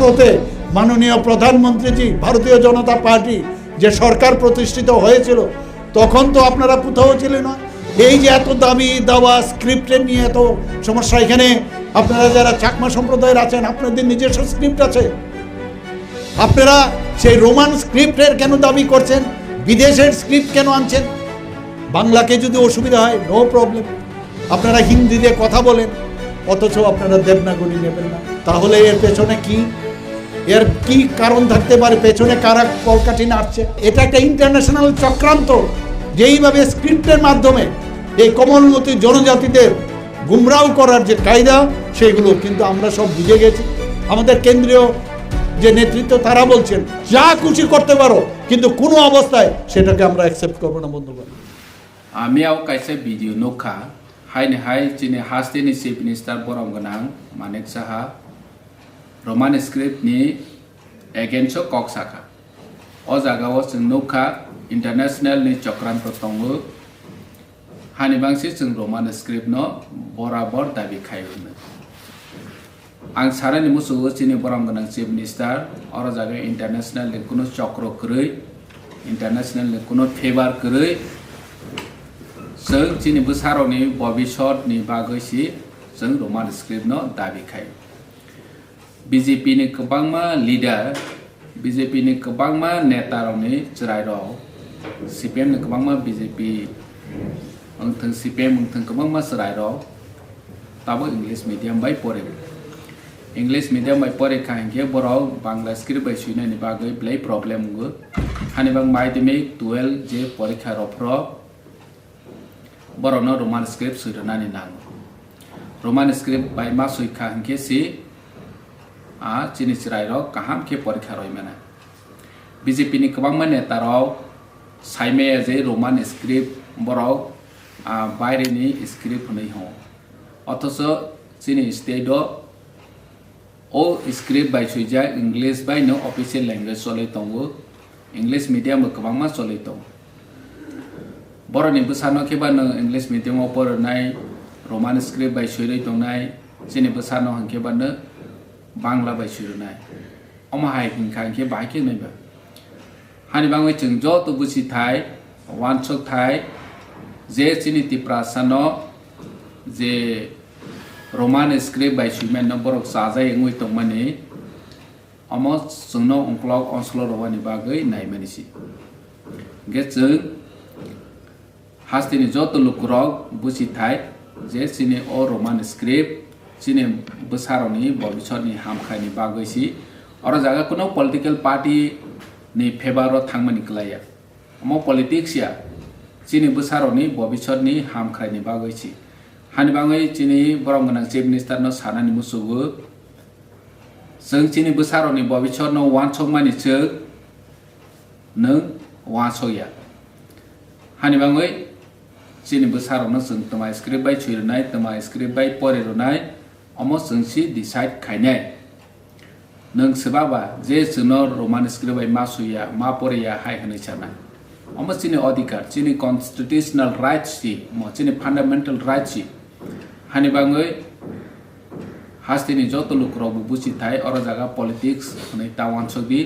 হতে মাননীয় প্রধানমন্ত্রীজি ভারতীয় জনতা পার্টি যে সরকার প্রতিষ্ঠিত হয়েছিল তখন তো আপনারা কোথাও ছিলেন না। এই যে এত দাবি দাওয়া স্ক্রিপ্টের নিয়ে এত সমস্যা, এখানে আপনারা যারা চাকমা সম্প্রদায়ের আছেন আপনাদের নিজস্ব স্ক্রিপ্ট আছে, আপনারা সেই রোমান স্ক্রিপ্টের কেন দাবি করছেন, বিদেশের স্ক্রিপ্ট কেন আনছেন? বাংলাকে যদি অসুবিধা হয় নো প্রবলেম, আপনারা হিন্দি দিয়ে কথা বলেন, অথচ আপনারা দেবনাগরী নেবেন না। তাহলে এর পেছনে এর কি কারণ থাকতে পারে? পেছনে কারা কলকাঠি নাড়ছে? এটা একটা ইন্টারন্যাশনাল চক্রান্ত, যেইভাবে স্ক্রিপ্টের মাধ্যমে এই কোমলমতি জনজাতিদের গুমরাও করার যে কায়দা সেগুলো কিন্তু আমরা সব বুঝে গেছি। আমাদের কেন্দ্রীয় যে নেতৃত্ব তারা বলছেন যা খুশি করতে পারো, কিন্তু কোনো অবস্থায় সেটাকে আমরা অ্যাকসেপ্ট করবো না। বন্ধুগণ, আমিও কাইসে ভিডিও নখা হাইনে হাই চিনি হাস্তিনি চিফ মিনিস্টার বরম গনাং মানিক সাহা রোমান स्क्रिप्ट नि एगेन्स्ट कक साखा ओ जागाव जों नखा इंटरनेशनल नि चक्रान्त दङो हानि बांसि जों रोमान स्क्रिप्ट न बराबर दाबि खायनो आं सारानि मुसुगो चिनि बरम गनां चिफ मिनिस्टार और जागा इंटरनेशनल नि कुनो चक्र करै इंटरनेशनल नि कुनो फेवर करै जों चिनि बोसारनि भबिष्यत नि बागैसि जों रोमान स्क्रिप्ट न दाबि खाय बीजेपी नि गोबांमा लीडर बीजेपी नि गोबांमा नेतारनि चिरायरो सीपीएम नि गोबांमा बीजेपी अंथों सीपीएम अंथों गोबांमा चिरायरो ताबो इंग्लिश मीडियम बाय परे इंग्लिश मीडियम बाय परे खांगे बरो बांग्ला स्क्रिप्ट बाय सुनायनि बागै ब्लै प्रॉब्लेम गो हानिबां माध्यमिक 12 जे परीक्षा रफ्रो बरो न रोमान स्क्रिप्ट सुरनानि नांगो रोमान स्क्रिप्ट बाय मा सुइखा हंके सि चिनि चिरायरो काहाम के परीक्षा रय माने बीजेपी नि गोबां नेताराव साइमे जे रोमान स्क्रिप्ट बरो बायरेनि स्क्रिप्ट नै हो अथच चिनि स्टेट ओ स्क्रिप्ट बाय सुइजा इंग्लिश बाय नो ऑफिशियल लैंग्वेज चलै दंगो इंग्लिश मीडियम गोबां चलै दं बरनि बसानो केबा नो इंग्लिश मीडियम फरायनाय रोमान स्क्रिप्ट बाय सुइरै दंनाय चिनि बसानो हंकेबा नो बांला बाय सुरनाय अमाहाय हिंखा के बाइके नैबा हानि बांगै जों ज तो बुसि थाय वानसक थाय जे चिनि तिप्रासानो जे रोमान स्क्रिप्ट बाय सुइमेन न बरक साजाय ngoi tongmani अमो जोंनो अंक्लक अंसलो रवानि बागै नायमानिसि गे जों हास्तिनि ज तो लुकुरक बुसि थाय जे चिनि ओ रोमान स्क्रिप्ट चिनि बोसारनि भविष्यनि हामखायनि बागैसि और जागा कुनो पॉलिटिकल पार्टी नि फेवर थांमानि क्लाया अमो पॉलिटिक्स या चिनि बोसारनि भविष्यनि हामखायनि बागैसि हानि बाङै चिनि बरम गनां चीफ मिनिस्टर न सानानि मुसुगो जों चिनि बोसारनि भविष्य न वानसकमानि चो नों वानसया हानि बाङै चिनि बोसारनो जों तमा स्क्रिप्ट बाय सुइरनाय तमा स्क्रिप्ट बाय परेरनाय अमो जोंसि डिसाइड खायनाय नों सोबाबा जे जोंनो रोमान स्क्रिप्ट बाय मा सुइया मा परेया हाय होनै साना अमो चिनि अधिकार चिनि कन्स्टिट्यूशनल राइट्स सि म चिनि फंडामेंटल राइट्स सि हानि बाङै हास्तिनि जतो लुकराव बुसि थाय और जागा पॉलिटिक्स नै तावान सगि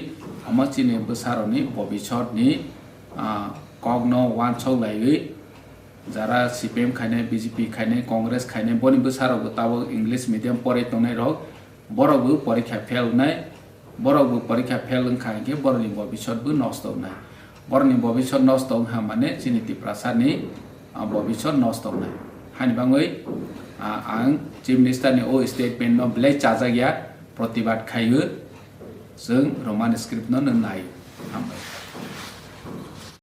अमो चिनि बोसारनि भविष्यनि कगनो वानसौ लायै जारा सीपीएम खाने बीजेपी खाने कांग्रेस खाने बनि बोसारो ताबो इंग्लिश मीडियम परे तंनाय रक बरबो परीक्षा फेल नाय बरबो परीक्षा फेल खांगे बरनि भविष्यबो नष्ट नाय बरनि भविष्य नष्ट हा माने चिनिति प्रासानि भविष्य नष्ट नाय हानि बाङै आं चीफ मिनिस्टर नि ओ स्टेटमेन्ट न ब्लै चाजागिया प्रतिबाद खायो जों रोमान स्क्रिप्ट न नाय हामबाय।